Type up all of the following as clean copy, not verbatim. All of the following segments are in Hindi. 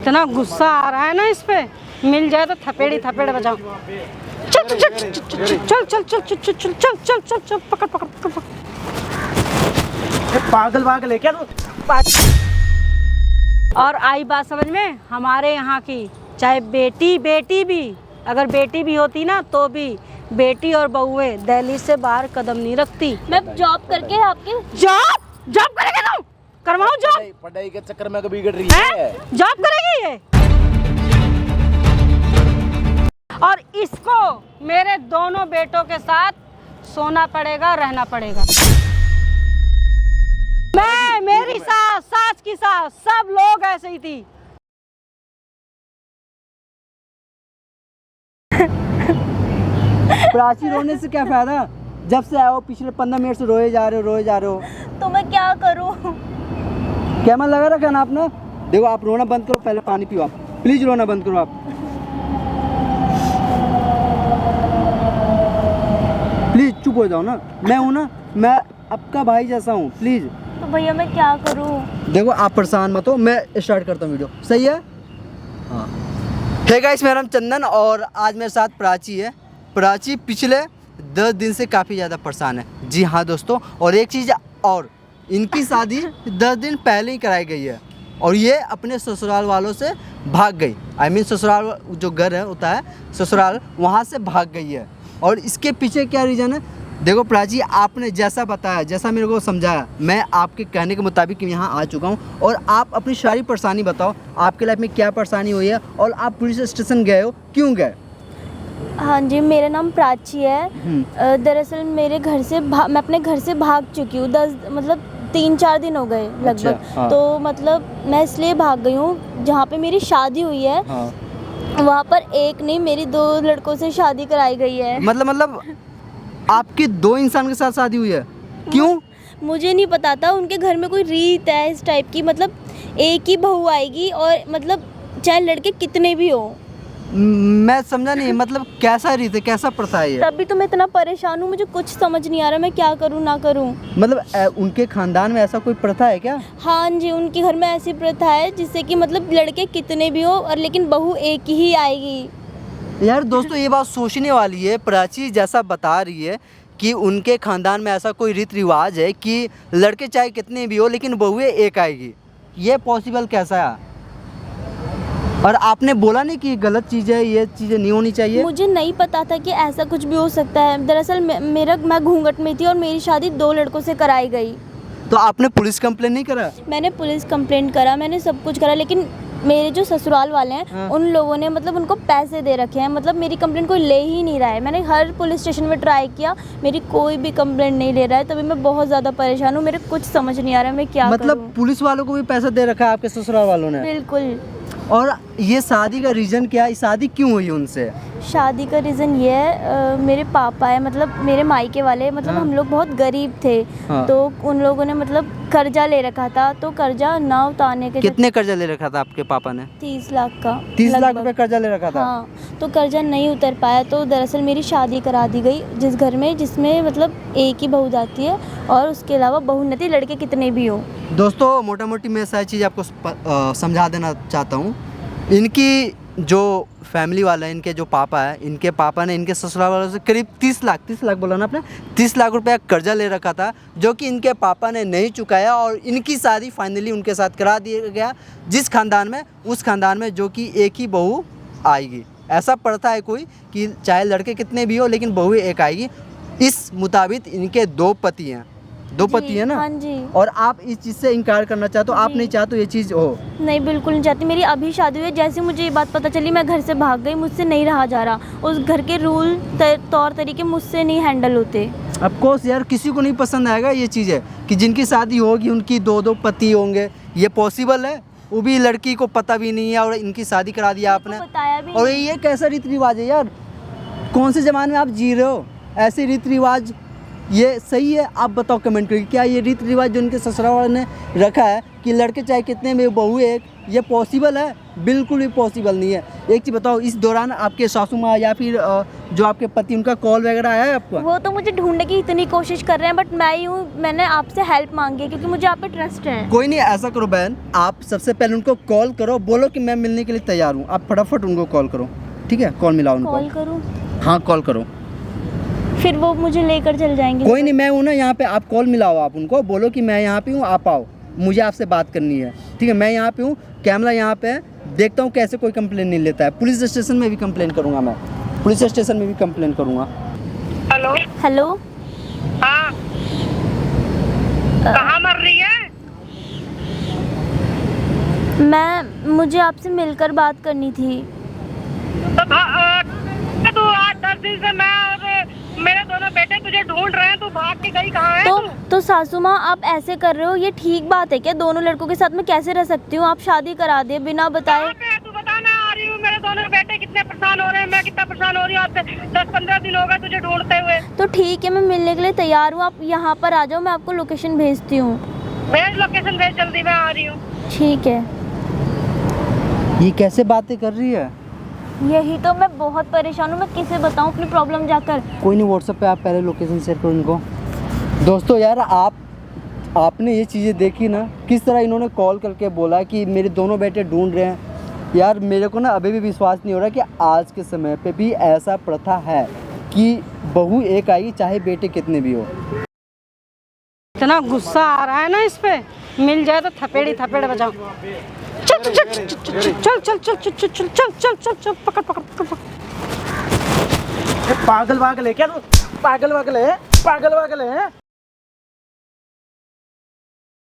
इतना गुस्सा आ रहा है ना इस पे, मिल जाए तो थपेड़ी थपेड़ बजाओ। चल चल चल चल चल चल चल चल चल चल चल चल चल चल पकड़ पकड़ पकड़। पागल पागल है क्या तू? और आई बात समझ में हमारे यहाँ की, चाहे बेटी बेटी भी, अगर बेटी भी होती ना तो भी बेटी और बहुएं दहलीज से बाहर कदम नहीं रखती। मैं जॉब करके आपके जॉब जॉब करेगी तुम? करवाओ जॉब। पढ़ाई के चक्कर में बिगड़ रही है। जॉब करेगी ये? और इसको मेरे दोनों बेटों के साथ सोना पड़ेगा, रहना पड़ेगा। मैं, मेरी सास, सास की सास, सब लोग ऐसे ही थी। प्राची रोने से क्या फायदा? जब से आए हो पिछले 15 मिनट से रोए जा रहे हो। तो मैं क्या करूं? कैमरा लगा रखा है ना आपने? देखो आप रोना बंद करो, पहले पानी पियो आप, प्लीज रोना बंद करो आप, प्लीज चुप हो जाओ ना। मैं हूँ ना, मैं आपका भाई जैसा हूँ, प्लीज। तो भैया मैं क्या करूं? देखो आप परेशान मत हो, मैं स्टार्ट करता हूँ वीडियो, सही है? हाँ। हे गाइस, मेरा नाम चंदन और आज मेरे साथ प्राची है। प्राची पिछले 10 दिन से काफ़ी ज़्यादा परेशान है। जी हाँ दोस्तों, और एक चीज़ और, इनकी शादी 10 दिन पहले ही कराई गई है और ये अपने ससुराल वालों से भाग गई। आई मीन ससुराल जो घर है होता है ससुराल, वहाँ से भाग गई है। और इसके पीछे क्या रीज़न है? देखो प्राची, आपने जैसा बताया, जैसा मेरे को समझाया, मैं आपके कहने के मुताबिक यहाँ आ चुका हूँ और आप अपनी सारी परेशानी बताओ, आपके लाइफ में क्या परेशानी हुई है और आप पुलिस स्टेशन गए हो, क्यों गए? हाँ जी, मेरा नाम प्राची है। दरअसल मेरे घर से मैं अपने घर से भाग चुकी हूँ। 3-4 दिन हो गए लगभग। अच्छा, हाँ। तो मतलब मैं इसलिए भाग गई हूँ जहाँ पे मेरी शादी हुई है। हाँ। वहाँ पर एक नहीं, मेरी 2 लड़कों से शादी कराई गई है। मतलब आपकी 2 इंसान के साथ शादी हुई है? क्यों? मुझे नहीं पता था, उनके घर में कोई रीत है इस टाइप की, मतलब एक ही बहू आएगी और मतलब चाहे लड़के कितने भी हो। मैं समझा नहीं, मतलब कैसा रीत है, कैसा प्रथा है ये? तभी तो मैं इतना परेशान हूँ, मुझे कुछ समझ नहीं आ रहा मैं क्या करूँ ना करूँ। मतलब उनके खानदान में ऐसा कोई प्रथा है क्या? हाँ जी, उनके घर में ऐसी प्रथा है जिससे कि मतलब लड़के कितने भी हो और लेकिन बहू एक ही आएगी। यार दोस्तों, ये बात सोचने वाली है। प्राची जैसा बता रही है कि उनके खानदान में ऐसा कोई रीति रिवाज है कि लड़के चाहे कितने भी हो लेकिन बहुएं एक आएगी। ये पॉसिबल कैसा है? और आपने बोला नहीं कि गलत चीज़ है, ये चीज़ें नहीं होनी चाहिए? मुझे नहीं पता था कि ऐसा कुछ भी हो सकता है। दरअसल मैं घूंघट में थी और मेरी शादी 2 लड़कों से कराई गई। तो आपने पुलिस कंप्लेन नहीं करा? मैंने पुलिस कंप्लेंट करा, मैंने सब कुछ करा, लेकिन मेरे जो ससुराल वाले हैं हाँ। उन लोगों ने मतलब उनको पैसे दे रखे हैं, मतलब मेरी कंप्लेंट कोई ले ही नहीं रहा है। मैंने हर पुलिस स्टेशन में ट्राई किया, मेरी कोई भी कंप्लेंट नहीं ले रहा है। तभी मैं बहुत ज़्यादा परेशान हूँ, मेरे कुछ समझ नहीं आ रहा है मैं क्या मतलब पुलिस वालों को भी पैसा दे रखा है आपके ससुराल वालों ने? बिल्कुल। और ये शादी का रीज़न क्या है? शादी क्यों हुई उनसे? शादी का रीज़न ये है, मेरे पापा है, मतलब मेरे मायके वाले, मतलब हाँ। हम लोग बहुत गरीब थे। हाँ। तो उन लोगों ने मतलब कर्जा ले रखा था, तो कर्जा ना उतारने के कितने कर्जा ले रखा था आपके पापा ने? 30 लाख का। 30 लाख लगभग। रुपए कर्जा ले रखा था? हाँ, तो कर्जा नहीं उतर पाया, तो दरअसल मेरी शादी करा दी गई जिस घर में, जिसमें मतलब एक ही बहू जाती है और उसके अलावा बहू नहीं थी, लड़के कितने भी हो। दोस्तों, मोटा मोटी मैं सारी चीज़ आपको समझा देना चाहता हूँ। इनकी जो फैमिली वाला है, इनके जो पापा है, इनके पापा ने इनके ससुराल वालों से करीब 30 लाख बोला ना आपने, 30 लाख रुपया कर्जा ले रखा था, जो कि इनके पापा ने नहीं चुकाया और इनकी शादी फाइनली उनके साथ करा दिया गया, जिस खानदान में, उस खानदान में जो कि एक ही बहू आएगी। ऐसा प्रथा है कोई कि चाहे लड़के कितने भी हो लेकिन बहू एक आएगी। इस मुताबिक इनके 2 पति हैं, 2 पति है ना? हाँ जी। और आप इस चीज़ से इनकार करना चाहते हो? आप जी। नहीं चाहते ये चीज़ हो? नहीं, बिल्कुल नहीं चाहती। मेरी अभी शादी हुई है, जैसे मुझे ये बात पता चली मैं घर से भाग गई, मुझसे नहीं रहा जा रहा। उस घर के रूल तौर तरीके मुझसे नहीं हैंडल होते। ऑफ कोर्स यार, किसी को नहीं पसंद आएगा ये चीज़ है कि जिनकी शादी होगी उनकी 2-2 पति होंगे। ये पॉसिबल है? वो भी लड़की को पता भी नहीं है और इनकी शादी करा दिया आपने। बताया भी और नहीं। ये कैसा रीति रिवाज है यार? कौन से ज़माने में आप जी रहे हो? ऐसे रीति रिवाज ये सही है? आप बताओ कमेंट करके, क्या ये रीति रिवाज जो उनके ससुराल वालों ने रखा है कि लड़के चाहे कितने में बहू एक, ये पॉसिबल है? बिल्कुल भी पॉसिबल नहीं है। एक चीज़ बताओ, इस दौरान आपके सासू माँ या फिर जो आपके पति उनका कॉल वगैरह आया है आपको? वो तो मुझे ढूंढने की इतनी कोशिश कर रहे हैं, बट मैं यूँ मैंने आपसे हेल्प मांगी है क्योंकि मुझे आप पे ट्रस्ट है। कोई नहीं, ऐसा करो बहन, आप सबसे पहले उनको कॉल करो, बोलो कि मैं मिलने के लिए तैयार हूँ। आप फटाफट उनको कॉल करो, ठीक है? कॉल मिलाओ उनको। कॉल करूँ? हाँ कॉल करो। फिर वो मुझे लेकर चल जाएंगे? कोई नहीं, मैं हूँ ना यहाँ पे, आप कॉल मिलाओ, आप उनको बोलो कि मैं यहाँ पे हूँ, आप आओ, मुझे आपसे बात करनी है, ठीक है? मैं यहाँ पे हूँ, कैमरा यहाँ पे है, देखता हूँ कैसे कोई कंप्लेन नहीं लेता है। पुलिस स्टेशन में भी कंप्लेन करूँगा, मैं पुलिस स्टेशन में भी कंप्लेन करूँगा। हेलो हेलो, हाँ, कहाँ मर रही है? मुझे आपसे मिलकर बात करनी थी। तू 8-10 दिन से मैं और मेरे दोनों बेटे तुझे ढूंढ रहे हैं, तू भाग के गई कहाँ है? तो सासू माँ, आप ऐसे कर रहे हो, ये ठीक बात है क्या? दोनों लड़कों के साथ मैं कैसे रह सकती हूँ? आप शादी करा दे बिना बताए। कहाँ पे है? तू बता, मैं आ रही हूँ। मेरे दोनों बेटे कितने परेशान हो रहे हैं, मैं कितना परेशान हो रही हूँ। आपसे 10-15 दिन हो गए तुझे ढूंढते हुए। तो ठीक है, मैं मिलने के लिए तैयार हूँ, आप यहाँ पर आ जाओ, मैं आपको लोकेशन भेजती हूँ। भेज लोकेशन, भेज जल्दी, मैं आ रही हूँ। ठीक है। ये कैसे बातें कर रही है? यही तो, मैं बहुत परेशान हूँ, मैं किसे बताऊँ अपनी प्रॉब्लम जाकर? कोई नहीं, व्हाट्सएप पे आप पहले लोकेशन शेयर करो इनको। दोस्तों यार, आपने ये चीज़ें देखी ना, किस तरह इन्होंने कॉल करके बोला कि मेरे दोनों बेटे ढूंढ रहे हैं। यार मेरे को ना अभी भी विश्वास नहीं हो रहा कि आज के समय पे भी ऐसा प्रथा है कि बहू एक आएगी चाहे बेटे कितने भी हो। इतना गुस्सा आ रहा है ना इस पे, मिल जाए तो थपेड़ी थपेड़ बजाओ। चल चल चल चल चल चल चल चल चल चल चल चल चल पकड़ पकड़ पकड़। पागल वागल है क्या तू? पागल वागल है? पागल वागल है?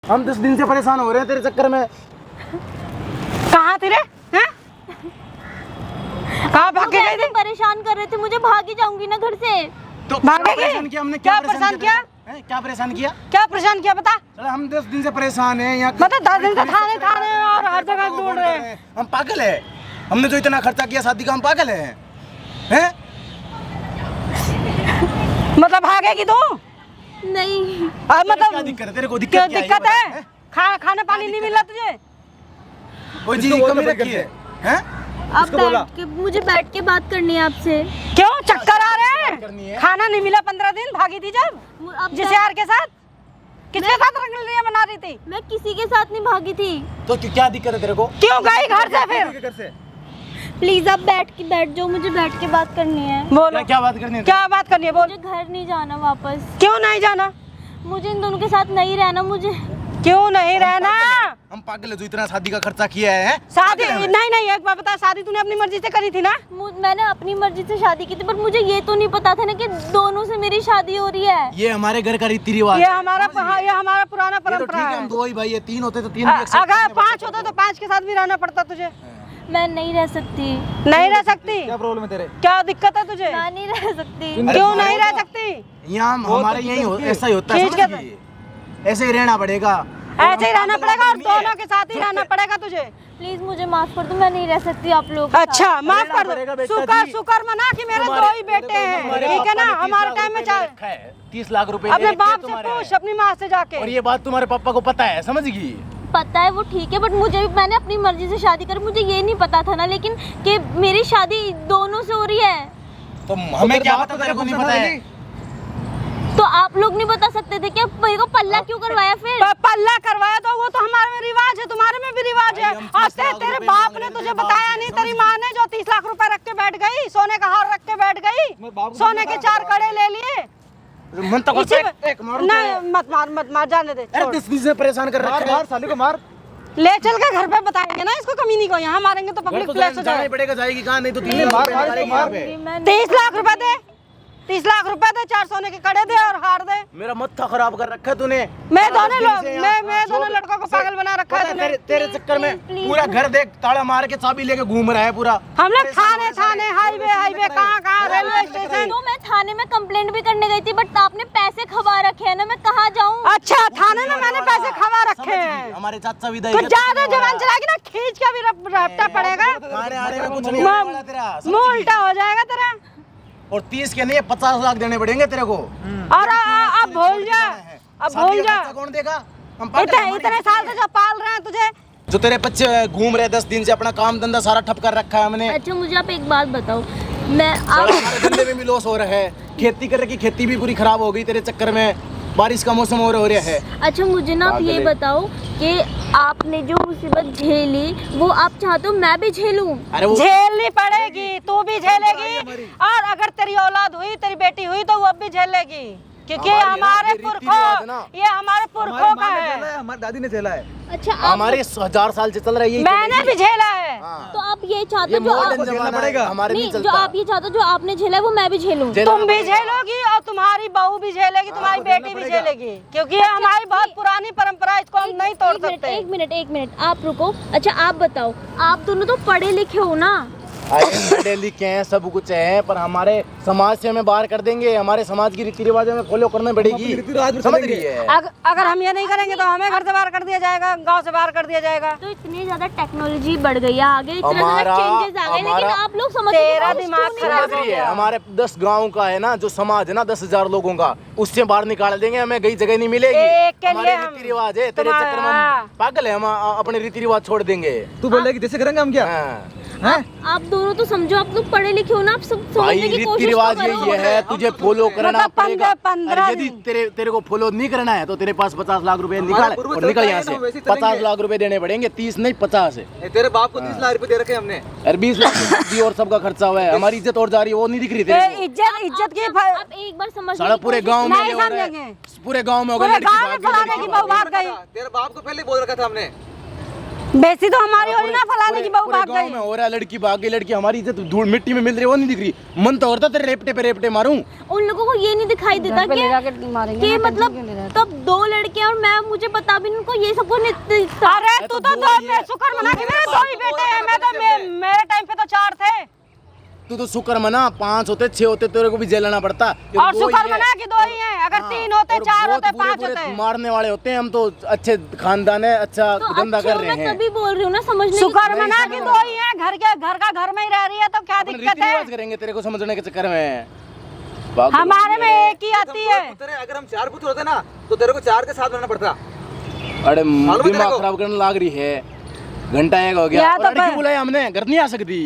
हम 10 दिन से परेशान हो रहे हैं तेरे चक्कर में। कहाँ थे रे? हैं? कहाँ भाग के गए थे? परेशान कर रहे थे मुझे, भाग ही जाऊंगी ना घर से। तो भागेगी? परेशान किया हमने, क्या परेशान किया? हैं? क्या परेशान किया? क्या परेशान किया बता? चलो हम 10 दिन से परेशान हैं यहाँ। मतलब 10 दिन से थाने थाने और हर जगह ढूंढ रहे हैं। हम पागल है? हमने जो इतना खर्चा किया शादी का, हम पागल हैं? हैं? मतलब भागेगी तू? नहीं, अब क्या मतलब दिक्कत है तेरे को? क्या दिक्कत क्या दिक्कत ये है? बता, खाना पानी नहीं मिला तुझे? कोई चीज की कमी रखी है? हैं? आप बैठ के, मुझे बैठ के बात करनी है आपसे। क्यों चक्कर आ रहे करनी है? हैं? खाना नहीं मिला 15 दिन, भागी थी जब आप जिसे यार के साथ, किसके साथ रंगलियां बना रही थी? मैं किसी के साथ नहीं भागी थी। तो क्या दिक्कत है तेरे को? क्यों गई घर से फिर? घर से प्लीज आप बैठ जाओ, मुझे बैठ के बात करनी है। बोलो क्या बात करनी है? क्या बात करनी है? बोल। मुझे घर नहीं जाना वापस, क्यों नहीं जाना? मुझे इन दोनों के साथ नहीं रहना। मुझे क्यों नहीं रहना? हम पागल है जो इतना शादी का खर्चा किया है? शादी नहीं, एक बात बता, शादी तूने अपनी मर्जी से करी थी ना? मैंने अपनी मर्जी से शादी की थी, पर मुझे ये तो नहीं पता था ना कि दोनों से मेरी शादी हो रही है। ये हमारे घर का रीति रिवाज ये हमारा पुराना तो ठीक परंपरा है, हम है। 2 ही भाई है, 3 होते तो 3 भी accept अगर करने 5 पड़ते। होते तो 5 के साथ भी रहना पड़ता तुझे। मैं नहीं रह सकती। नहीं रह सकती? क्या प्रॉब्लम है तेरे? क्या दिक्कत है तुझे? मैं नहीं रह सकती। क्यों नहीं रह सकती? यहाँ हमारे यही ऐसा ही होता है, खींच के समझ गई? ऐसे ही रहना पड़ेगा। ऐसे ही रहना पड़ेगा और दोनों के साथ ही रहना पड़ेगा तुझे। प्लीज मुझे माफ कर दो, मैं नहीं रह सकती आप लोग। अच्छा माफ कर पड़ेगा दो। बेटा शुक्र जी। शुक्र मना कि मेरे 2 ही बेटे हैं, ठीक है ना? हमारे टाइम में चाहे 30 लाख रुपए अपने बाप से पूछ, अपनी माँ से जाके। और ये बात तुम्हारे पापा को पता है, समझ गई? पता है वो ठीक है, बट मैंने अपनी मर्जी से शादी करी, मुझे ये नहीं पता था ना, लेकिन कि मेरी शादी दोनों से हो रही है। तो हमें क्या पता, तेरे को नहीं पता है? तो आप लोग नहीं बता सकते थे क्या? मेरे को पल्ला क्यों करवाया फिर? पल्ला करवाया तो वो तो हमारे में रिवाज है, तुम्हारे में भी रिवाज है। आज तेरे बाप ने तुझे बताया नहीं, तेरी माँ ने जो 30 लाख रुपए रख के बैठ गई, सोने का हार रख के बैठ गई, सोने के 4 कड़े ले लिए। मन तो इसी में- एक मारो नहीं मत मार, जाने दे। अरे छोड़। 10 दिन से परेशान कर रखा है। मार साले को मार। ले चल के घर पे बताएंगे ना इसको, कमीनी को। यहाँ मारेंगे तो पब्लिक प्लेस हो जाना ही जाए। पड़ेगा, जाएगी कहाँ? नहीं तो 3 मार मार। 30 लाख रुपए दे, 30 लाख रुपए दे, 4 सोने के कड़े दे और हार दे। मेरा मत्था खराब कर रखा है तूने। मैं दोनों लड़कों को पागल बना रखा है तूने। तेरे चक्कर में पूरा घर देख ताला मार के चाबी लेके घूम रहा है पूरा। हम लोग थाने हाईवे कहाँ रेलवे स्टेशन। तो मैं थाने में कंप्लेंट भी करने गई थी, बट आपने पैसे खवा रखे हैं ना, मैं कहाँ जाऊँ? अच्छा, थाने में मैंने पैसे खवा रखे हैं। हमारे चाचा विदाई तो ज्यादा जवान चलाएगी ना, खींच के भी रपटा पड़ेगा, आने में कुछ नहीं होने वाला तेरा, समझ मुंह गई? उल्टा हो जाएगा तेरा। और 30 के नहीं 50 लाख देने पड़ेंगे तेरे को। और अब भूल जा, अब भूल जा। खर्चा कौन देगा? हम पागल हैं, हमारी इतने साल से जो पाल रहे हैं तुझे, जो तेरे बच्चे घूम रहे 10 दिन से, अपना काम धंधा सारा ठप कर रखा है हमने। अच्छा मुझे आप एक बात बताओ, मैं सारा हमारे धंधे में भी लॉस हो रहा है, खेती कर रही खेती भी पूरी खराब हो गई तेरे चक्कर में, बारिश का मौसम हो रहा है। अच्छा मुझे ना आप ये बताओ कि आपने जो मुसीबत झेली वो आप चाहते हो मैं भी झेलूं? अरे वो झेलनी पड़ेगी, तू भी झेलेगी, और अगर तेरी औलाद हुई, तेरी बेटी हुई तो वो भी झेलेगी, क्योंकि हमारे पुरखों, ये हमारे पुरखों का है। हमारी दादी ने झेला है। अच्छा हमारे 1000 साल से चल रही है, मैंने भी झेला है। तो आप ये चाहते हो जो आप झेलना पड़ेगा हमारे नहीं, नहीं जो चलता। आप ये चाहते हो जो आपने झेला है वो मैं भी झेलूं? तुम भी झेलोगी और तुम्हारी बहू भी झेलेगी, तुम्हारी बेटी भी झेलेगी, क्योंकि ये हमारी बहुत पुरानी परंपरा है, इसको हम नहीं तोड़ सकते। एक मिनट आप रुको। अच्छा आप बताओ, आप दोनों तो पढ़े लिखे हो ना? अरे पढ़े लिखे हैं, सब कुछ है, पर हमारे समाज से हमें बाहर कर देंगे, हमारे समाज की रीति रिवाज में फॉलो करना पड़ेगी, समझ रही है? अगर हम ये नहीं करेंगे तो हमें घर से बाहर कर दिया जाएगा, गांव से बाहर कर दिया जाएगा। तो इतनी ज्यादा टेक्नोलॉजी बढ़ गई है आगे, इतना ज्यादा हमारा- चेंजेस आ गए, लेकिन हमारा- आप लोग समझ तेरा दिमाग खराब समझ हो रही है? गया। हमारे 10 गांव का है ना जो समाज है ना, 10,000 लोगों का, उससे बाहर निकाल देंगे, हमें कहीं जगह नहीं मिलेगी। एक के हमारे लिए हम- रीति रिवाज है, तेरे तुम्हारा- चक्कर में हम पागल है, हम अपने रीति रिवाज छोड़ देंगे। तू बोल रहा है कि जैसे करेंगे हम क्या? हाँ। आप दोनों तो समझो, आप लोग पढ़े लिखे हो ना, आप सब भाई समझने की रीति कोशिश तो रिवाज करो। ये है, तुझे फॉलो करना मतलब पड़ेगा। 15 और यदि तेरे को फॉलो नहीं करना है तो तेरे पास 50 लाख रुपए निकाल पूर्व और निकल चलता यहाँ है से। ना, वैसे 50 चलेंगे। लाख रुपए देने पड़ेंगे, 30 नहीं 50 है। ए, तेरे बाप को 30 लाख रुपए दे रखे हमने। और 20 लाख भी और सबका खर्चा हुआ है, हमारी इज्जत और जा रही है, वो नहीं दिख रही ये थी। इज्जत की आप एक बार समझ सारा पूरे गांव में नहीं ये हो रहा है। समझेंगे। पूरे गांव में हो गया, पूरे लड़की गांव में भाग गई, फलाने लड़की की भाग बहू भाग गई। तेरे बाप को पहले बोल रखा था हमने। बेसी तो हमारी हो रही ना, फलाने की बहू पूरे भाग गांव गई। में हो रहा है, लड़की भाग गई, लड़की हमारी इज्जत धूल मिट्टी में मिल रही है, वो नहीं दिख रही। मन तो होता तेरे रेपटे पे रेपटे मारूं। उन लोगों को ये नहीं दिखाई देता घर पे ले जाके मारेंगे कि ना, मतलब टेंशन क्यों ले रहे तब 2 लड़के और मैं, मुझे पता भी नहीं, उनको ये सब कुछ नहीं दिखता। अरे तू तो दो में शुक्र मना कि मेरे 2 ही बेटे हैं, मैं तो मेरे टाइम पे तो 4 थे, तू तो शुक्र मना, 5 होते 6 होते तेरे को भी जेलना पड़ता। ये और दो ही शुक्र है। मना कि 2 ही हैं। अगर 3 होते, और 4 बहुत होते, बुरे 5 बुरे होते। मारने वाले होते हैं, हम तो अच्छे खानदान है, अच्छा तो धंधा अच्छा, कर रहे मैं हैं। तभी बोल रही हूँ ना, समझने की शुक्र मना कि 2 ही हैं, घर का घर में ही रह रही है, तो क्या अपन दिक्कत रीति है? रिवाज करेंगे तेरे को समझने के चक्कर में। बाप रे, हमारे में एक ही आती है। तेरे अगर हम 4 पुत्र होते ना तो तेरे को 4 के साथ रहना पड़ता। अरे मालूम है तेरे दिमाग को? खराब करने लग रही है, घंटा एक हो गया। या और तो लड़की बुलाया हमने, घर नहीं आ सकती।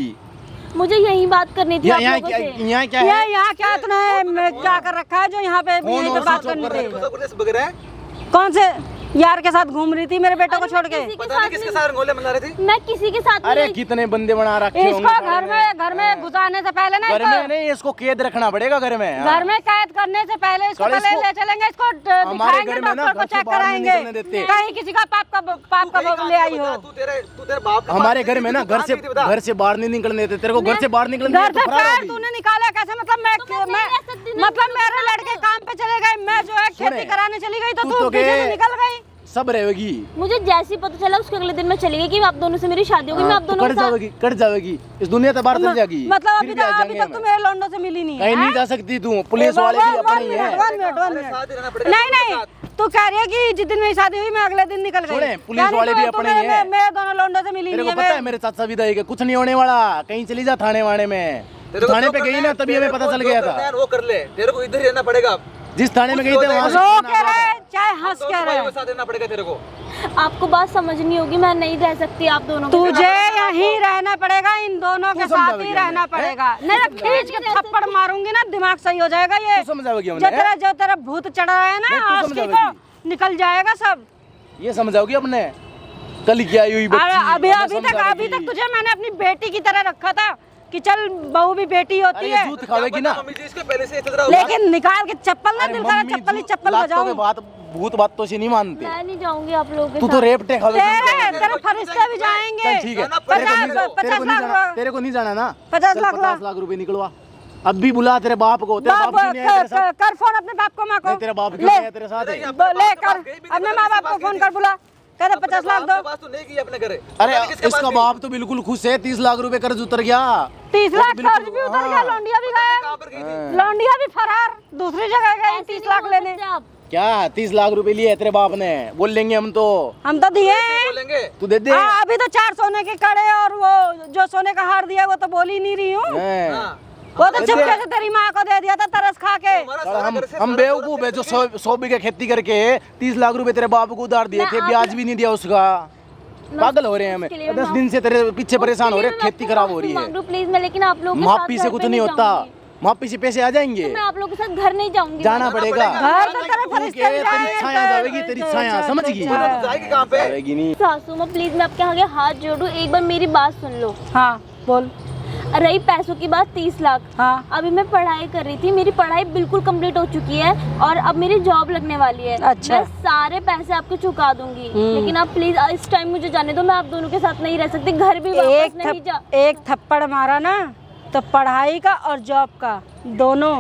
मुझे यही बात करनी थी आप यहाँ लोगों क्या से। यहाँ क्या ये है? यहाँ क्या इतना है, क्या कर रखा है जो यहाँ पे फोन यहीं पे और बात स्विच ऑफ करनी कर थी? रखा तो पुलिस बग रहे हैं। कौन से यार के साथ घूम रही थी मेरे बेटों को अरे छोड़ के? मैं किसी पता नहीं किसके साथ रंगोले मना रही थी। मैं किसी के साथ अरे नहीं। कितने बंदे बना रखे होंगे इसको सारे घर में घुसाने से पहले ना घर में इसको नहीं, इसको कैद रखना पड़ेगा घर में। हाँ। घर में कैद करने से पहले इसको साले पहले इसको- ले चलेंगे, इसको हमारे दिखाएंगे, घर में ना डॉक्टर को घर से चेक बाहर नहीं कराएंगे, निकलने देते। कहीं किसी का पाप का बहू ले आई हो। तू तेरे बाप का हमारे बात घर में ना नहीं, तू घर कहाँ से बाहर नहीं निकलने देते तेरे को। घर से बाहर निकलने घर देते से तो फरार पैर होगी। तूने निकाला कैसे? मतलब तो मैं नहीं रह सकती ना, मतलब मेरे लड़के काम पे चले गए, मैं जो है खेती सुने, कराने चली गई तो तू तू तो पीछे से गए। निकल गई। सब रहेगी। मुझे जैसे ही पता चला उसके अगले दिन मैं चली गई कि आप दोनों से मेरी शादी होगी, मैं आप तो दोनों कट के साथ। जाएगी, कट जाएगी, इस दुनिया से बाहर चल जाएगी। मतलब फिर भी आ अभी जाएंगे तक तू हम। मेरे लौंडों से मिली नहीं है, कहीं नहीं हैं? जा सकती तू, पुलिस वाले भी अपने ही है। वन मिनट साथ ही रहना पड़ेगा। नहीं तू कह रही है कि जिस दिन मेरी शादी हुई मैं अगले दिन निकल गई। सुने, पुलिस यानी वाले तू- भी तू अपने ही मेरे- हैं। मेरे दोनों लौंडों से मिली तेरे नहीं को है। पता है मेरे चाचा विदाई के कुछ नहीं होने वाला, कहीं चली जा थाने वाने में। तेरे को थाने जो पे गई करना ना है, तभी हमें तेरे पता को चल जो गया करना था। है वो कर ले, तेरे को इधर ही रहना पड़ेगा। जिस थाने में गई थी वहाँ से रो फोन के आ रहे गया। चाहे हंस तो के भाई रहे, वो साथ रहना पड़ेगा तेरे को। आपको बात समझनी होगी, मैं नहीं रह सकती आप दोनों के तुझे साथ। यहीं रहना पड़ेगा, इन दोनों के साथ समझाओगी ही रहना हमें, पड़ेगा। नहीं तो खींच के थप्पड़ मारूंगी ना, दिमाग सही हो जाएगा। ये तू समझाओगी जो हमने? तेरा भूत चढ़ा है ना नहीं, तू आस्की को, समझाओगी। निकल जाएगा सब। ये समझाओगी अपने कल की आई हुई अरे बच्ची अभी हमें अभी समझाएगी। तक तुझे मैंने अपनी बेटी की तरह रखा था कि चल बहू भी बेटी होती अरे है, ये दूध खावेगी ना। मम्मी जी इसके पहले से इस तरह लेकिन निकाल के चप्पल ना अरे दिल करा, मम्मी चप्पल ही जू- चप्पल लातों बजाऊं। के बात भूत बात तो से नहीं मानते। मैं नहीं जाऊंगी आप लोगों के तू साथ। तो रेपटे खावेगी। तेरे फरिश्ते भी जाएंगे। चल ठीक है, तेरे को नहीं जाना, तेरे को नहीं जाना ना। 50 चल, लाख 50 लाख रुपए निकलवा। अब भी बुला तेरे बाप को, तेरा बाप क्यों नहीं आया तेरे साथ? कर फोन अपने बाप को, माँ को नहीं, तेरा बाप क्यों ले, नहीं आया तेरे साथ? ले कर अपने माँ बाप को फोन कर, बुला, कहते 50 लाख दो। बात तो नहीं की अपने घरे। अरे इसका बाप तो बिल्कुल खुश है, 30 लाख रुपए कर्ज उतर गया। 30 लाख बिल्कुल, कर्ज भी उतर गया, हाँ। लौंडिया भी गए, कहाँ पर गई थी? लौंडिया भी फरार, दूसरी जगह गए 30 लाख लेने। आप क्या 30 लाख रुपए लिए तेरे बाप ने? बोल लेंगे हम तो। हम तो दिए हैं। बोलेंगे तू दे दे। हाँ, अभी तो 4 सोने के कड़े और वो जो सोने का हार दिया वो तो बोल ही नहीं रही हूँ। हैं। वो तो चुपके से तेरी माँ को दे दिया था तरस खा के। हमारा साला सारा हम घर से हम बेवकूफ है जो 100 बीघा खेती करके 30 लाख रुपए तेरे बाप को उधार दिए मैं थे, आप- ब्याज भी नहीं दिया उसका। पागल हो रहे हैं उसके लिए हमें। मैं 10 दिन से तेरे पीछे परेशान हो रहे हैं, उसके लिए खेती मैं खराब आपको हो रही माफ़ी है। मांग रही हूँ, प्लीज मैं, लेकिन आप लोगों के साथ माफी से घर कुछ पे नहीं होता, जाऊंगी। माफी से पैसे आ जाएंगे। तो मैं आप लोगों के साथ घर नहीं जाऊंगी। जाना पड़ेगा। घर तो तेरे तू फरिश्ते के भी तेरी जाएंगे, छाया जाएगी, तेरी छाया समझ गई। जाएगी कहाँ पे? जाएगी नहीं। सासू माँ प्लीज मैं आपके आगे हाथ जोड़ूं, एक बार मेरी बात सुन लो। हाँ बोल। रही पैसों की बात, 30 लाख, हाँ अभी मैं पढ़ाई कर रही थी, मेरी पढ़ाई बिल्कुल कंप्लीट हो चुकी है और अब मेरी जॉब लगने वाली है। अच्छा। मैं सारे पैसे आपको चुका दूंगी, लेकिन आप प्लीज इस टाइम मुझे जाने दो, मैं आप दोनों के साथ नहीं रह सकती, घर भी वापस नहीं जा। एक थप्पड़ मारा ना तो पढ़ाई का और जॉब का दोनों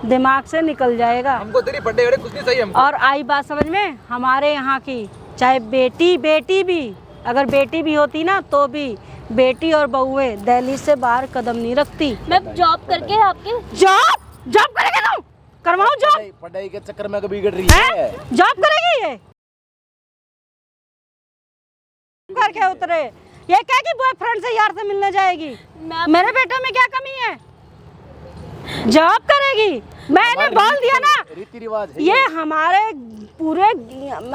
दिमाग से निकल जाएगा। हमको तेरी बर्थडे वड़े कुछ नहीं चाहिए हमको। और आई बात समझ में, हमारे यहाँ की चाहे बेटी भी, अगर बेटी भी होती ना तो भी बेटी और बहुएं दिल्ली से बाहर कदम नहीं रखती। मैं जॉब करके आपके जॉब करेगी तुम? करवाऊं जॉब? पढ़ाई के चक्कर में कभी बिगड़ रही हैं? है। जॉब करेगी ये? करके उतरे ये क्या कि बॉयफ्रेंड से यार से मिलने जाएगी? मेरे बेटे में क्या कमी है? जॉब करेगी। मैंने बोल दिया ना, रीति रिवाज है ये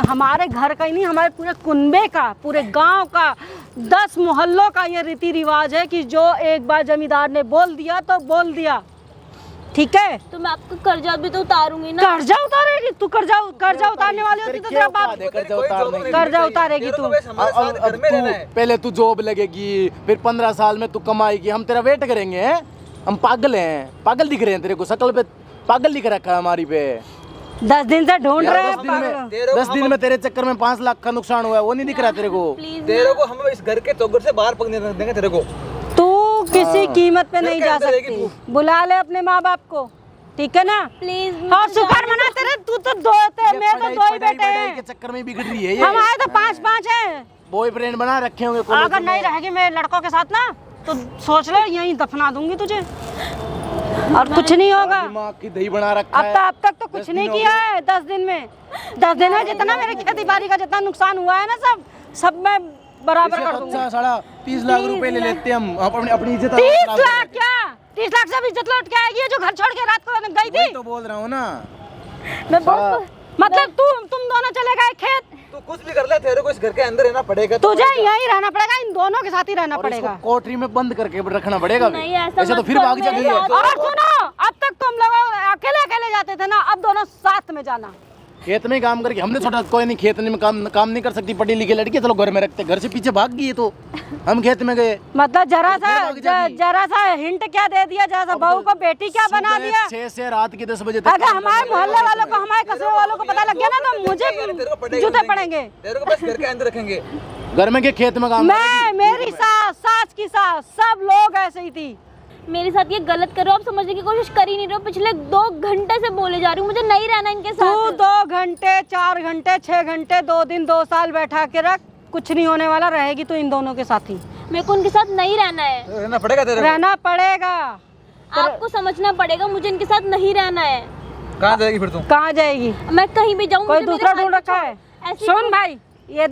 हमारे घर का ही नहीं, हमारे पूरे कुनबे का, पूरे गांव का, 10 मोहल्लों का ये रीति रिवाज है कि जो एक बार जमींदार ने बोल दिया तो बोल दिया। ठीक है, तो मैं आपका कर्जा भी तो उतारूंगी ना। कर्जा उतारेगी तू? कर्जा उतारने वाली होती तो तेरा बाप कर्जा उतारेगी तू। पहले तू जॉब लगेगी, फिर 15 साल में तू कमाएगी, हम तेरा वेट करेंगे हैं? हम पागल हैं? पागल दिख रहे हैं तेरे को? शकल पे पागल दिख रखा है हमारी पे। 10 दिन से ढूंढ रहे हैं 10 दिन में तेरे चक्कर में 5 लाख का नुकसान हुआ है, वो नहीं दिख रहा तेरे को? प्लीज तेरे को हम इस घर के चौगर से बाहर पकड़ने देंगे तेरे को। तू किसी कीमत पे नहीं जा कैसे रहेगी सकती। बुला ले अपने माँ बाप को, ठीक है ना? प्लीज। और शुक्र मना तेरे, तू तो मेरे तो 2 ही बेटे हैं, के चक्कर में बिगड़ रही है ये। हमारे तो 5 हैं। बॉयफ्रेंड बना रखे होंगे कॉलेज अगर में। नहीं रहेगी मेरे लड़कों के साथ ना तो सोच ले यहीं दफना दूंगी तुझे और कुछ नहीं होगा। दिमाग की दही बना रखा है। अब तक तो कुछ नहीं किया है 10 दिन में। 10 दिन में जितना मेरे खेती बाड़ी का जितना नुकसान हुआ है ना, सब मैं बराबर कर दूंगी। 30 लाख रुपए ले लेते हम अपनी इज्जत। 30 लाख क्या? 30 लाख से भी इज्जत लौट के आएगी? जो घर छोड़ के रात को गई थी। तो बोल रहा हूँ ना, मैं बहुत मतलब तुम दोनों चले गए खेत, तू कुछ भी कर ले, तेरे को इस घर के अंदर रहना पड़ेगा। तुझे यहीं रहना पड़ेगा, इन दोनों के साथ ही रहना और पड़ेगा। इसको कोठरी में बंद करके रखना पड़ेगा। नहीं, ऐसा ऐसे तो मत फिर करो, भाग मेरे जाएगी। साथ- और सुनो, अब तक तुम लोग अकेले अकेले जाते थे ना, अब दोनों साथ में जाना। खेत में काम करके हमने छोटा कोई नहीं, खेत में काम नहीं कर सकती पढ़ी लिखी लड़की, चलो घर में रखते। घर से पीछे भाग गई तो हम खेत में गए। मतलब जरा भाग जाएगी। सा हिंट क्या दे दिया, जरा सा बहू को बेटी क्या बना दिया। 6 से रात के 10 बजे तक। अगर हमारे मोहल्ले वालों को, हमारे कस्बे वालों को पता लग गया ना तो मुझे जूते पड़ेंगे। तेरे को बस घर के अंदर रखेंगे। घर में के खेत में काम मैं, मेरी सास की सास, सब लोग ऐसे ही थी। मेरे साथ ये गलत करो, आप समझने की कोशिश कर ही नहीं रहे हो। पिछले 2 घंटे से बोले जा रही हूँ, मुझे नहीं रहना इनके तू साथ। 2 घंटे 4 घंटे 6 घंटे 2 दिन 2 साल बैठा के रख, कुछ नहीं होने वाला। रहेगी तो इन दोनों के साथ ही। मेरे को उनके साथ नहीं रहना है, रहना पड़ेगा तेरे को। रहना पड़ेगा। आपको समझना पड़ेगा, मुझे इनके साथ नहीं रहना है। कहाँ जाएगी फिर तू? कहाँ जाएगी? मैं कहीं भी जाऊँ, कोई मुझे दूसरा मेरे ढूंढ हाथ में रखा है? ऐसी सुन भाई, ये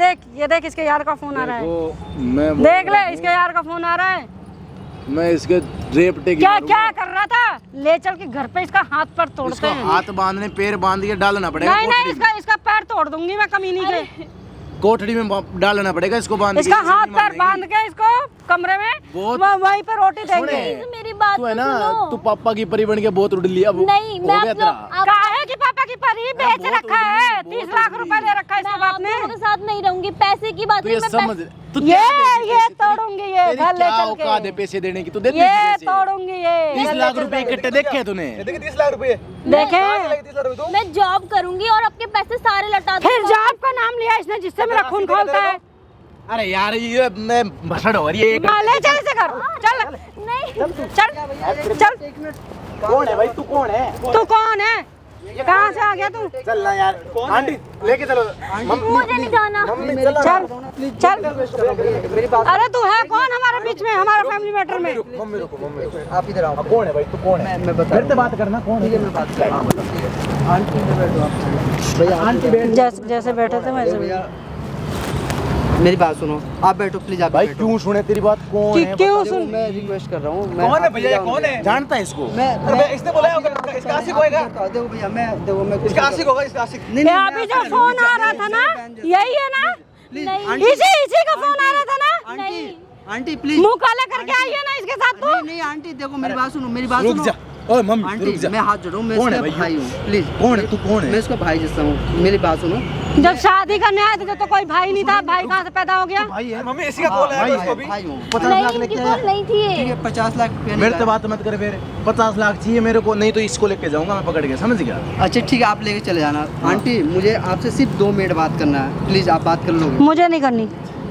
देख इसके यार का फोन आ रहा है। मैं देख ले, इसके यार का फोन आ रहा है। मैं इसके रेप टेक क्या कर रहा था? ले चल के घर पे इसका हाथ पर तोड़ते इसको हैं। हाथ बांधने, पैर बांध के डालना पड़ेगा। नहीं कोठरी में। इसका पैर तोड़ दूंगी मैं कमीनी के। कोठरी में डालना पड़ेगा इसको बांध के। इसका ऐसे हाथ नहीं पैर मानेगी। बांध के इसको कमरे में वहीं पे रोटी देंगे। प्लीज मेरी बात तू है तो ना, सुनो। तू पापा की परी बन के बहुत उड़ ली। अब नहीं, मैं हो गया आप तेरा। लोग आप काहे की पापा की परी बेच बहुत रखा है? उड़ी, 30 बहुत लाख उड़ी। रुपए ले रखा है इसके मैं बाप आप ने। लोगों के साथ नहीं रहूंगी, पैसे की बात तू है। ये मैं समझ, तू ये पैसे तोड़ूंगी, ये तेरी घर ले क्या चल औकात है के। पैसे देने की? तू देती ये पैसे? तोड़ूंगी, ये 30 घर ले लाख चल रुपए के। इकट्ठे देखे तूने? ये देखिए 30 लाख रुपए। देखे? 30 लाख रुपए तू? मैं जॉब करूंगी और आपके पैसे सारे लौटा फिर दूंगी। जॉब का नाम लिया इसने जिससे मेरा खून खोलता है। अरे यार ये मैं भसड़ हो रही है। हाँ, ले चल इसे घर, चल नहीं, चल। कौन है भाई? तू कौन है? तू कौन है? कहाँ से आ गया तू? चल ना यार, आंटी लेके चलो। मुझे नहीं जाना। चल। अरे तू है कौन हमारे बीच में, हमारा फैमिली मैटर में? मम्मी रुको। आप इधर आओ। कौन है भाई? तू कौन है? मैं बता फिर से बात करना। कौन है? मैं बात कर रहा हूँ। आंटी में बैठो आप। भैया आंटी बैठ। जैसे बैठे थे वैसे भैया मेरी बात सुनो, आप बैठो प्लीज। आप भाई बैठो। क्यों सुने तेरी बात? कौन है? क्यों देखो, सुन? मैं रिक्वेस्ट कर रहा हूँ। कौन है भैया? कौन है? जानता है इसको? अरे इसने बोला होगा, इसका आशिक होएगा। देखो भैया, मैं कुछ इसका आशिक होगा, इसका आशिक। नहीं, ये अभी जो फोन आ रहा था ना, यही है ना प्लीज नहीं। आंटी इसी का फोन आ रहा था ना। आंटी आंटी प्लीज मुंह काला करके आइए ना इसके साथ तो। नहीं नहीं आंटी देखो मेरी बात सुनो, मेरी बात रुक सुनो। जा, ओए मम्मी रुक आंटी जा। मैं हाथ जोड़ रहा हूँ, मैं कौन है इसका भाई? भाई हूँ, प्लीज। कौन है तू? कौन है? मैं इसका भाई जैसा हूँ, मेरी बात सुनो। जब शादी करने आए थे तो कोई भाई नहीं था, भाई कहाँ से पैदा हो गया? भाई है। मम्मी इसी का कॉल है इसको भी। भाई हूँ। 50 लाख नहीं, लेके इनकी आया। कॉल नहीं थी ठीक ये। है 50 लाख रुपया मेरे से निकाल। बात मत कर फिर। 50 लाख चाहिए मेरे को, नहीं तो इसको लेके जाऊंगा मैं पकड़ के, समझ गया? अच्छा ठीक है आप लेके चले जाना। आंटी मुझे आपसे सिर्फ 2 मिनट बात करना है, प्लीज आप बात कर लोगे? मुझे नहीं करनी।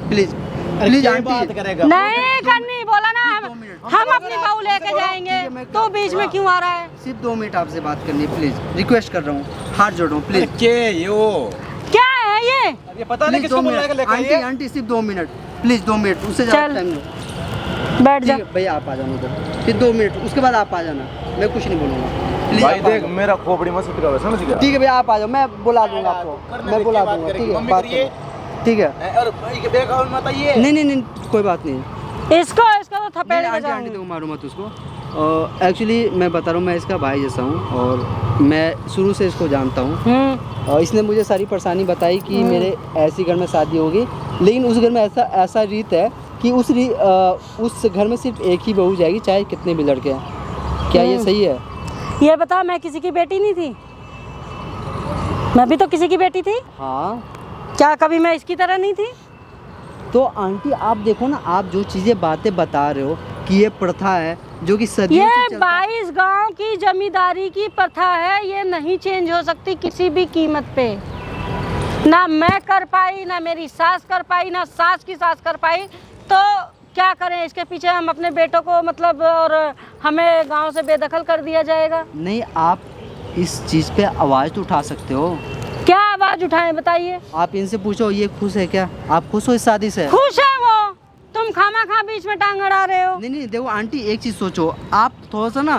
प्लीज अरे प्लीज क्या आंटी बात करेगा? नहीं करनी बोला ना। दो मिनट। हम अपनी बहू लेके जाएंगे, तो बीच में क्यों आ रहा है? सिर्फ 2 मिनट आपसे बात करनी है, प्लीज रिक्वेस्ट कर रहा हूँ, हाथ जोड़ रहा हूँ प्लीज। के यो क्या है ये? ये पता नहीं प्लीज किसको 2 बुलाया मिनट लेकर आंटी आइए। आंटी सिर्फ 2 मिनट प्लीज 2 मिनट, उससे ज़्यादा चल। टाइम लो। बैठ जा। ठीक है भैया आप आ जाना उधर, फिर 2 मिनट उसके बाद आप आ जाना, मैं कुछ नहीं बोलूँगा प्लीज। भाई आप आ देख जाओ। मेरा खोपड़ी मत उतरा, समझ गया? ठीक है भैया आप आ जाओ, मैं बुला दूंगा आपको, मैं बुला दूंगा। ठीक है बात करो, ठीक है। और भाई के देखा और मत आइए। नहीं नहीं नहीं कोई बात नहीं। इसको तो थपेड़ के आंटी आंटी जाऊंगी। देखो मारो मत उसको। एक्चुअली मैं बता रहा हूँ, मैं इसका भाई जैसा हूँ और मैं शुरू से इसको जानता हूँ। और इसने मुझे सारी परेशानी बताई कि मेरे ऐसी घर में शादी होगी, लेकिन उस घर में ऐसा रीत है कि उस घर में सिर्फ एक ही बहू जाएगी, चाहे कितने भी लड़के हैं। क्या ये सही है? ये बता, मैं किसी की बेटी नहीं थी? मैं भी तो किसी की बेटी थी। हाँ क्या कभी मैं इसकी तरह नहीं थी? तो आंटी आप देखो ना, आप जो चीज़ें बातें बता रहे हो कि ये प्रथा है जो कि सदियों ये से चलता 22 गांव की जमींदारी की प्रथा है, ये नहीं चेंज हो सकती किसी भी कीमत पे। ना मैं कर पाई, ना मेरी सास कर पाई, ना सास की सास कर पाई। तो क्या करें इसके पीछे? हम अपने बेटों को मतलब, और हमें गांव से बेदखल कर दिया जाएगा। नहीं, आप इस चीज़ पे आवाज़ तो उठा सकते हो। क्या आवाज उठाएं बताइए? आप इनसे पूछो ये खुश है क्या? आप खुश हो इस शादी से? खुश है वो, तुम खामा खा बीच में टांग अड़ा रहे हो। नहीं नहीं देखो आंटी एक चीज़ सोचो, आप थोड़ा सा ना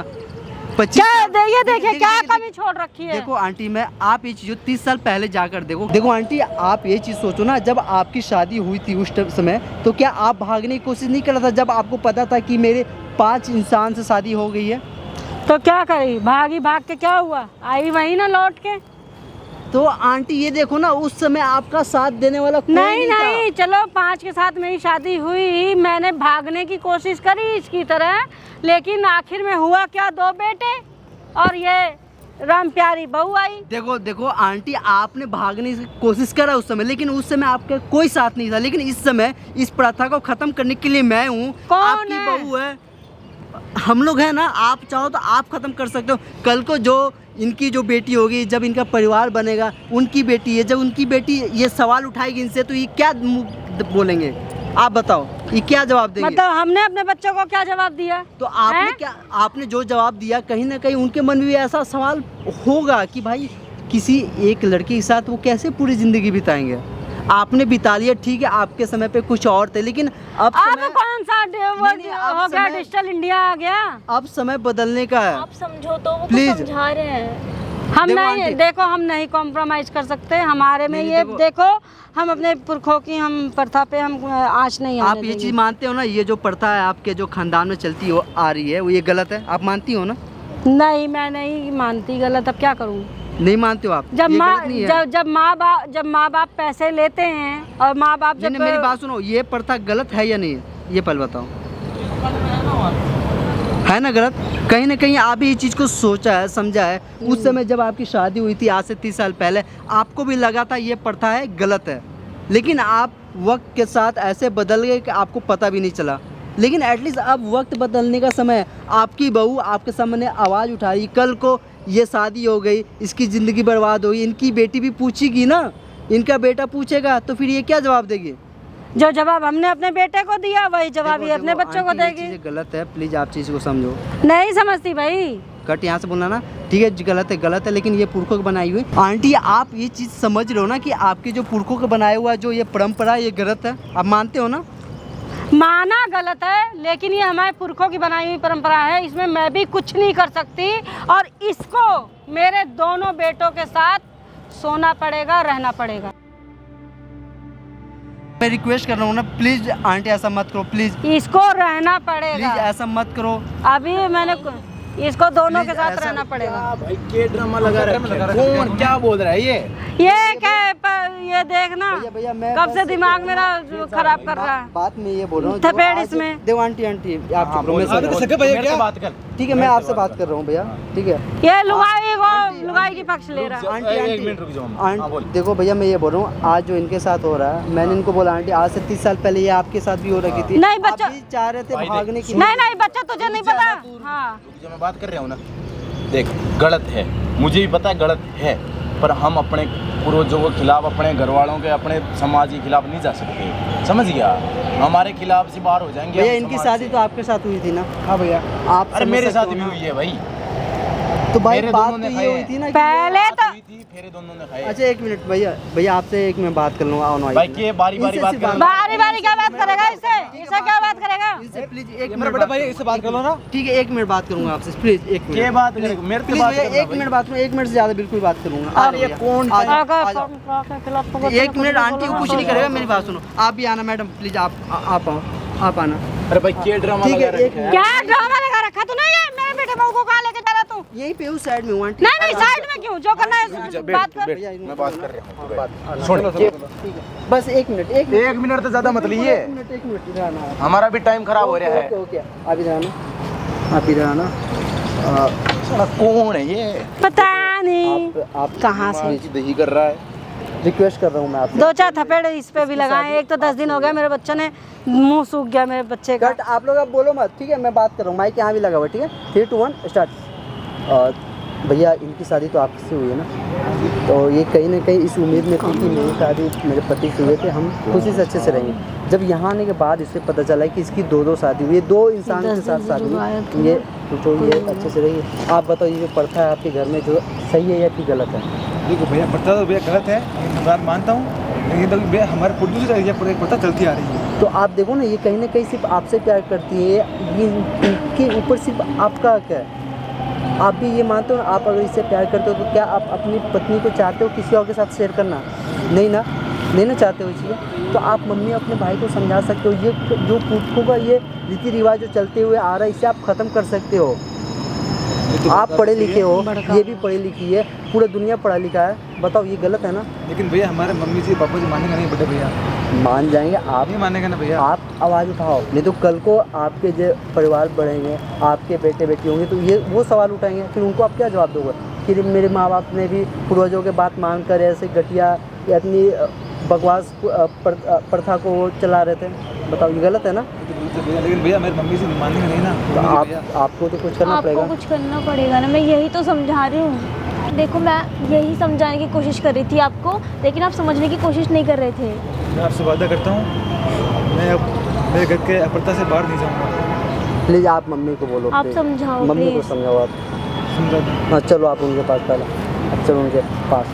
25 क्या ये देखिए देखिए, क्या देखिए, कमी छोड़ रखी है। देखो आंटी मैं आप ये चीज़ 30 साल पहले जाकर देखो आंटी आप ये चीज़ सोचो ना, जब आपकी शादी हुई थी उस समय, तो क्या आप भागने की कोशिश नहीं कर रहा था जब आपको पता था कि मेरे 5 इंसान से शादी हो गई है? तो क्या करी? भाग के क्या हुआ? आई वही ना लौट के। तो आंटी ये देखो ना, उस समय आपका साथ देने वाला कोई नहीं था। नहीं, चलो 5 के साथ मेरी शादी हुई, मैंने भागने की कोशिश करी इसकी तरह, लेकिन आखिर में हुआ क्या? 2 बेटे और ये राम प्यारी बहू आई। देखो आंटी आपने भागने की कोशिश करा उस समय, लेकिन उस समय आपका कोई साथ नहीं था। लेकिन इस समय इस प्रथा को खत्म करने के लिए मैं हूँ, कौन आपकी है? बहू है, हम लोग हैं ना। आप चाहो तो आप खत्म कर सकते हो। कल को जो इनकी जो बेटी होगी, जब इनका परिवार बनेगा, उनकी बेटी है, जब उनकी बेटी ये सवाल उठाएगी इनसे, तो ये क्या बोलेंगे? आप बताओ, ये क्या जवाब देंगे? मतलब हमने अपने बच्चों को क्या जवाब दिया? तो आपने हैं? क्या, आपने जो जवाब दिया, कहीं ना कहीं उनके मन में भी ऐसा सवाल होगा कि भाई किसी एक लड़के के साथ वो कैसे पूरी जिंदगी बिताएंगे। आपने बिता लिया, ठीक है, आपके समय पे कुछ और थे, लेकिन अब कौन सा नहीं, अब हो गया? समय- डिजिटल इंडिया आ गया। अब समय बदलने का है। आप समझो तो, वो Please. कुछ समझा रहे हैं। हम देखो नहीं, आंटी- देखो हम नहीं कॉम्प्रोमाइज कर सकते हमारे में। नहीं, ये देखो- देखो हम अपने पुरखों की हम प्रथा पे हम आँच नहीं आने आप ये देंगे। चीज़ मानते हो ना, ये जो प्रथा है आपके जो खानदान में चलती हो आ रही है, वो ये गलत है, आप मानती हो ना? नहीं, मैं नहीं मानती गलत। अब क्या करूँ? नहीं मानते हो आप? जब ये माँ गलत नहीं है। जब माँ बाप पैसे लेते हैं और माँ बाप नहीं, जब मेरी बात सुनो, ये प्रथा गलत है या नहीं है, ये पहले बताओ। है ना गलत? कहीं ना कहीं आप ये चीज़ को सोचा है, समझा है। उस समय जब आपकी शादी हुई थी आज से 30 साल पहले, आपको भी लगा था ये प्रथा है, गलत है, लेकिन आप वक्त के साथ ऐसे बदल गए कि आपको पता भी नहीं चला। लेकिन एटलीस्ट अब वक्त बदलने का समय है। आपकी बहू आपके सामने आवाज़ उठा रही, कल को ये शादी हो गई, इसकी ज़िंदगी बर्बाद हो गई, इनकी बेटी भी पूछेगी ना, इनका बेटा पूछेगा, तो फिर ये क्या जवाब देगी? जो जवाब हमने अपने बेटे को दिया वही जवाब ये अपने बच्चों को आंटी, ये देगी। चीज़ें गलत है, प्लीज़ आप चीज़ को समझो। नहीं समझती भाई। कट यहाँ से बोलना ना, ठीक है, गलत है, लेकिन ये पुरखों की बनाई हुई। आंटी आप ये चीज़ समझ रहे हो ना कि आपके जो पुरखों का बनाया हुआ जो ये परंपरा ये गलत है, आप मानते हो ना? माना गलत है, लेकिन ये हमारे पुरखों की बनाई हुई परंपरा है, इसमें मैं भी कुछ नहीं कर सकती। और इसको मेरे दोनों बेटों के साथ सोना पड़ेगा, रहना पड़ेगा। मैं रिक्वेस्ट कर रहा हूँ ना, प्लीज़ आंटी ऐसा मत करो, प्लीज़ इसको रहना पड़ेगा। प्लीज़ ऐसा मत करो। अभी मैंने इसको दोनों के साथ रहना पड़ेगा। भाई के ड्रामा लगा रखा है? कौन क्या बोल रहा है ये क्या ये देखना भैया, मैं कब से बस दिमाग मेरा खराब कर रहा है। बात में ये बोल रहा हूँ थपेड़ इसमें। देखो आंटी आप चुप रहो, मैं सके भैया क्या बात कर? ठीक है, मैं आपसे बात कर रहा हूँ भैया, ठीक है। ये लुगाई की पक्ष ले रहा है। एक मिनट रुक जाओ। देखो भैया, मैं ये बोल रहा हूँ, आज जो इनके साथ हो रहा है, मैंने इनको बोला आंटी आज से 30 साल पहले ये आपके साथ भी हो रखी थी। नहीं, बच्चा- आप भी चाह रहे थे भागने की। नहीं बच्चा तुझे नहीं पता। हाँ जो मैं बात कर रहा हूँ ना, देख गलत है, मुझे भी पता है गलत है, पर हम अपने पूर्वजों के खिलाफ, अपने घर वालों के, अपने समाज के खिलाफ नहीं जा सकते, समझ गया? हमारे खिलाफ से बाहर हो जाएंगे। भैया हम इनकी समाज शादी से। तो आपके साथ हुई थी ना? हाँ भैया। आप अरे समझ मेरे सकते साथ हो भी ना? हुई है भाई। तो भाई मेरे बात दोनों ने तो खाए ये हुई हैं। थी ना कि पहले बात तो हुई थी, फेरे दोनों ने खाए। अच्छा एक मिनट भैया आपसे एक मैं बात कर लूँगा। भाई के बारी बारी बात कर। बारी बारी क्या बात करेगा इससे क्या बात करेगा? प्लीज एक मेरा मिनट बेटा भाई इससे बात कर लो ना। ठीक है, 1 मिनट बात करूंगा आपसे, प्लीज 1 मिनट। के बात करेगा? मेरे से प्लीज बात भैया करना 1 भाई। मिनट बात करूँ, 1 मिनट से ज़्यादा बिल्कुल बात करूंगा। अरे ये कौन आ जाओ, आगा- आ जाओ। आगा- 1 मिनट आंटी को कुछ नहीं करेगा, मेरी बात सुनो। आप भी आना मैडम, प्लीज आप आओ, आप आना। अरे भाई के ड्रामा ठीक है, लगा एक रखा है? क्या ड्रामा लगा रखा तूने? ये मेरे बेटे बहू को कहाँ लेके जा रहा तू? यही पे उस साइड में हूँ आंटी। नहीं साइड में क्यों? जो करना है बात कर। मैं बात कर रहा हूँ। बात सुन, ठीक है, बस 1 मिनट 1 मिनट से ज्यादा मत लिए, 1 मिनट इधर आना। हमारा भी टाइम खराब हो रहा है। ओके आप इधर आना, आप इधर आना। साला कौन है ये? पता नहीं आप कहाँ से दही कर रहा है। रिक्वेस्ट कर रहा हूँ मैं आपसे। 2-4 थपेड़ इस पे भी लगाए। एक तो 10 दिन हो गया मेरे बच्चे ने मुंह सूख गया मेरे बच्चे का। कट आप लोग अब बोलो मत, ठीक है? मैं बात कर रहा हूँ, माइक यहाँ भी लगा हुआ है, ठीक है? 3 2 1 स्टार्ट। भैया इनकी शादी तो आपसे हुई है ना, तो ये कहीं ना कहीं इस उम्मीद में थी कि मेरी शादी मेरे पति से हुई थी, हम खुशी से अच्छे से रहेंगे। जब यहाँ आने के बाद इसे पता चला कि इसकी 2 शादी हुई है, 2 इंसान के साथ शादी हुई, ये सोचो ये अच्छे से रहिए। आप बताओ ये जो प्रथा है आपके घर में, जो सही है या फिर गलत है? देखो भैया प्रथा तो भैया गलत है, मैं बात मानता हूँ, लेकिन तो भैया हमारे पुरुष से ये प्रथा चलती आ रही है। तो आप देखो ना, ये कहीं ना कहीं सिर्फ आपसे प्यार करती है, ये इनके ऊपर सिर्फ आपका हक है। आप भी ये मानते हो ना, आप अगर इससे प्यार करते हो तो क्या आप अपनी पत्नी को चाहते हो किसी और के साथ शेयर करना? नहीं ना चाहते हो इसलिए तो आप मम्मी अपने भाई को समझा सकते हो। ये जो पुरखों का ये रीति रिवाज जो चलते हुए आ रहा है, इसे आप ख़त्म कर सकते हो। आप पढ़े लिखे हो, ये भी पढ़ी लिखी है, पूरा दुनिया पढ़ा लिखा है, बताओ ये गलत है ना? लेकिन भैया हमारे मम्मी जी पापा जी मानेंगे नहीं बड़े भैया, मान जाएंगे आप, नहीं मानेंगे ना भैया। आप आवाज़ उठाओ, नहीं तो कल को आपके जो परिवार बढ़ेंगे, आपके बेटे बेटी होंगे, तो ये वो सवाल उठाएंगे, फिर उनको आप क्या जवाब दोगे कि मेरे माँ बाप ने भी पूर्वजों के बात मानकर ऐसे घटिया या इतनी बकवास प्रथा को चला रहे थे? बताओ ये गलत है ना? लेकिन भैया मेरी मम्मी से मानेंगे नहीं ना। तो आपको तो कुछ करना पड़ेगा। आपको कुछ करना पड़ेगा ना, मैं यही तो समझा रही हूँ। देखो मैं यही समझाने की कोशिश कर रही थी आपको, लेकिन आप समझने की कोशिश नहीं कर रहे थे। मैं आपसे वादा करता हूँ, मैं अब मेरे घर के प्रथा से बाहर नहीं जाऊँगा। प्लीज़ आप मम्मी को बोलो, आप please। समझाओ, मम्मी को please। समझाओ आप। समझा। हाँ चलो आप उनके पास पहले, अब चलो उनके पास।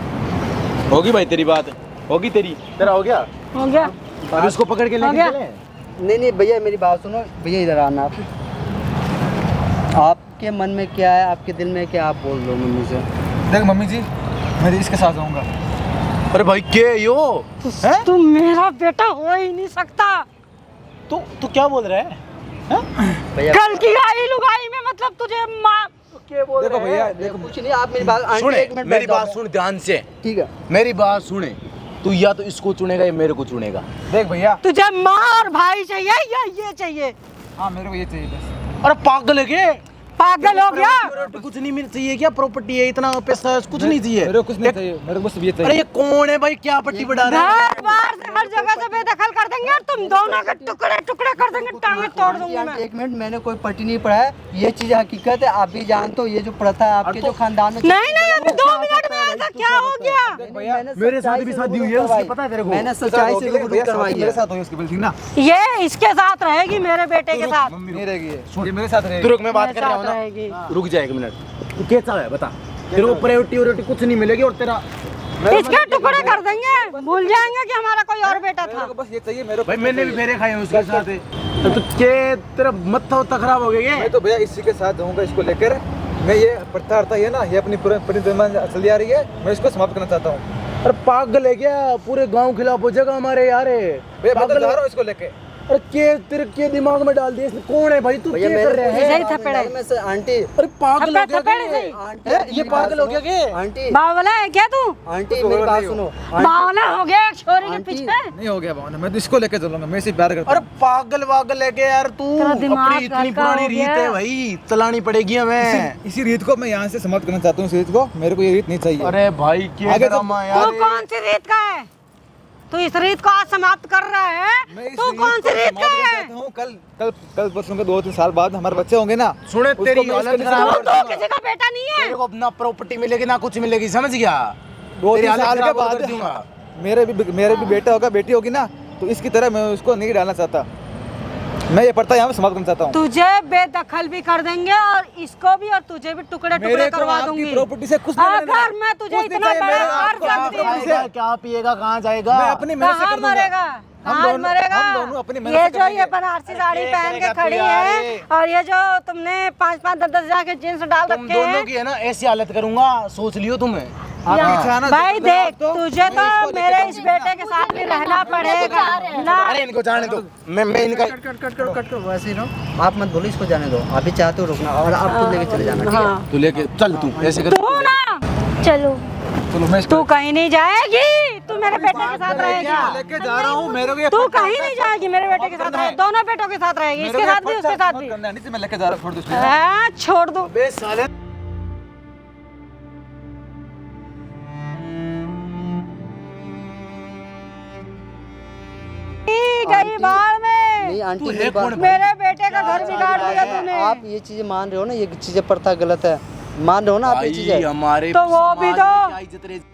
होगी भाई तेरी बात, होगी तेरा हो गया। हो गया अब इसको पकड़ के हो लेके गया। चले। नहीं भैया मेरी बात सुनो, भैया इधर आना आप। आपके मन में क्या है, आपके दिल में क्या, आप बोल दो मम्मी से। देख मम्मी जी, मैं इसके साथ जाऊँगा। अरे भाई के यो हैं? तू मेरा बेटा हो ही नहीं सकता। तू क्या बोल रहा है? भैया कल की आई लुगाई में मतलब तुझे माँ देखो भैया, देखो कुछ नहीं, आप मेरी बात आंटी, सुने, एक मिनट मेरी बैठ बात जाओ। सुन ध्यान से, ठीक है। मेरी बात सुने। तू या तो इसको चुनेगा या मेरे को चुनेगा। देख भैया, तुझे माँ और भाई चाहिए या ये चाहिए? हाँ मेरे को ये चाहिए बस। अरे पागल है क्या? पागल हो गया? कुछ नहीं मिल चाहिए क्या? प्रॉपर्टी है, इतना पैसा है, कुछ नहीं चाहिए। मेरे को कुछ नहीं चाहिए, मेरे को बस ये अरे चाहिए। ये कौन है भाई? क्या पट्टी बढ़ा रहा है? घर बार से हर जगह से बेदखल कर देंगे और तुम दोनों के टुकड़े टुकड़े कर देंगे, टांगे तोड़ दूंगी मैं। एक मिनट, मैंने कोई पट्टी नहीं पढ़ा है, ये चीज़ हकीकत है, आप भी जानते हो। ये जो प्रथा है आपके जो खानदान में, नहीं अभी 2 मिनट में ऐसा क्या हो गया? मेरे साथ भी शादी हुई है, उसकी पता है तेरे को? मैंने सच्चाई से रूबरू करवाई मेरे है। साथ हो उसके बिल, ठीक ना? ये इसके साथ रहेगी, मेरे बेटे के साथ मम्मी नहीं रहेगी ये मेरे साथ रहेगी। तू रुक, मैं बात मेरे कर रहा हूँ साथ ना। रहेगी। रुक जा 1 मिनट। तू कैसा है बता? तेरे को प्रायोरिटी कुछ नहीं मिलेगी और तेरा इसके टुकड़े कर देंगे, भूल जाएंगे कि हमारा कोई और बेटा था। मेरे को बस ये चाहिए। मेरे को भाई मैंने भी मेरे खाए हैं उसके साथ। तो के तेरा मत्था उत्ता खराब हो गया मैं तो भैया इसी के साथ जाऊँगा, इसको लेकर। मैं ये प्रथा है ना, ये अपनी पूरी दुनिया चली आ रही है, मैं इसको समाप्त करना चाहता हूँ। अरे पागल है क्या? पूरे गांव खिलाफ हो जाएगा हमारे यार। भैया मैं तो जा रहा हूँ इसको लेके। अरे तेरे के दिमाग में डाल दिया इसने, कौन है भाई तू? भैया क्या कर रहे इसे हैं? ही थप्पड़ है। में से आंटी अरे पागल हो गया थप्पड़ क्या? इसे। आंटी ये पागल हो गया क्या? आंटी बावला है क्या तू? आंटी मेरी बात सुनो आंटी, बावला हो गया एक छोरी के आंटी। पीछे। नहीं हो गया भावना, मैं तो इसको लेके चलूंगा, मैं इसे प्यार करता अरे हूँ। पागल वागल है क्या यार तू? तेरा दिमाग अपनी इतनी हल्का पुरानी हो रीत गया। है भाई, चलानी पड़ेगी हमें। इसी रीत को मैं यहाँ से समाप्त करना चाहता हूँ, इस रीत को, मेरे को ये रीत नहीं चाहिए। अरे भाई क्या आगे तो- ड्रामा तू यार। कौन सी रीत का है? तू इस रीत को आज समाप्त कर रहा मैं है? इस तू रीत कौन को सी रीत समाप्त का करना है? चाहता हूँ। कल परसों के 2-3 साल बाद हमारे बच्चे होंगे ना, सुने उसको तेरी मैं हालत इसके खराब लिए- कर तू दूंगा। किसी का बेटा नहीं है। तेरे को अपना प्रॉपर्टी मिलेगी ना कुछ मिलेगी, समझ गया? 2-3 तेरी हालत साल के खराब बाद कर दूंगा। मेरे भी बेटा होगा, बेटी होगी ना, तो इसकी तरह मैं उसको नहीं डालना चाहता। मैं ये पर्दा यहाँ पे समाप्त करना चाहता हूँ। तुझे बेदखल भी कर देंगे और इसको भी, और तुझे भी टुकड़े टुकड़े मेरे को करवा आपकी दूंगी। प्रॉपर्टी से कुछ नहीं लेना देना। अगर मैं तुझे कुछ नहीं इतना चाहिए, बड़ा मेरे घर आपको सकती हूँ, खाएगा, क्या पिएगा, कहाँ जाएगा? मैं अपनी मेहनत से कहाँ कर दूंगा। मरेगा? हम कहाँ दोनों- मरेगा? हम दोनों अपनी मेहनत ये से जो करेंगे। ये बनारसी साड़ी क्या पहन के करेगा तू खड़ी यार? है, और ये जो तुमने 5-5, 10-10 जाके जींस डाल तुम रखे दोनों हैं। की है ना ऐसी हालत करूंगा, सोच लियो तुम्हें। आप यार, पीछे आना, भाई तो देख, आप तो- तुझे मैं तो इसको लेके मेरे जाऊंगा। इस बेटे के साथ भी रहना पड़ेगा ना। अरे इनको जाने दो, मैं इनका कट वैसे ही रहो, आप मत बोलो, इसको जाने दो। अभी चाहते हो रुकना और आप खुद लेके चले जाना, ठीक है? हाँ तू लेके चल, तू ऐसे कर। तू ना, चलो चलो मैं इसको तू कहीं नहीं जाएगी, तू मेरे बेटे के साथ रहेगी। लेके जा रहा हूँ। मेरे को ये तू कहीं नहीं जाएगी, मेरे बेटे के साथ रहेगी, दोनों बेटों के साथ रहेगी, इसके साथ भी उसके साथ भी। नहीं, मैं लेके जा रहा हूँ, छोड़ दो इसको। हाँ, छोड़ दो। बे साले गई बाढ़ में, नहीं आंटी तू मेरी है बात- कौन? मेरे बेटे का घर बिगाड़ दिया तूने। आप ये चीजें मान रहे हो ना, ये चीजें प्रथा गलत है, मान रहे हो ना आप ये भाई चीजें? हमारे तो वो भी समाज तो- में क्या इज्जत रह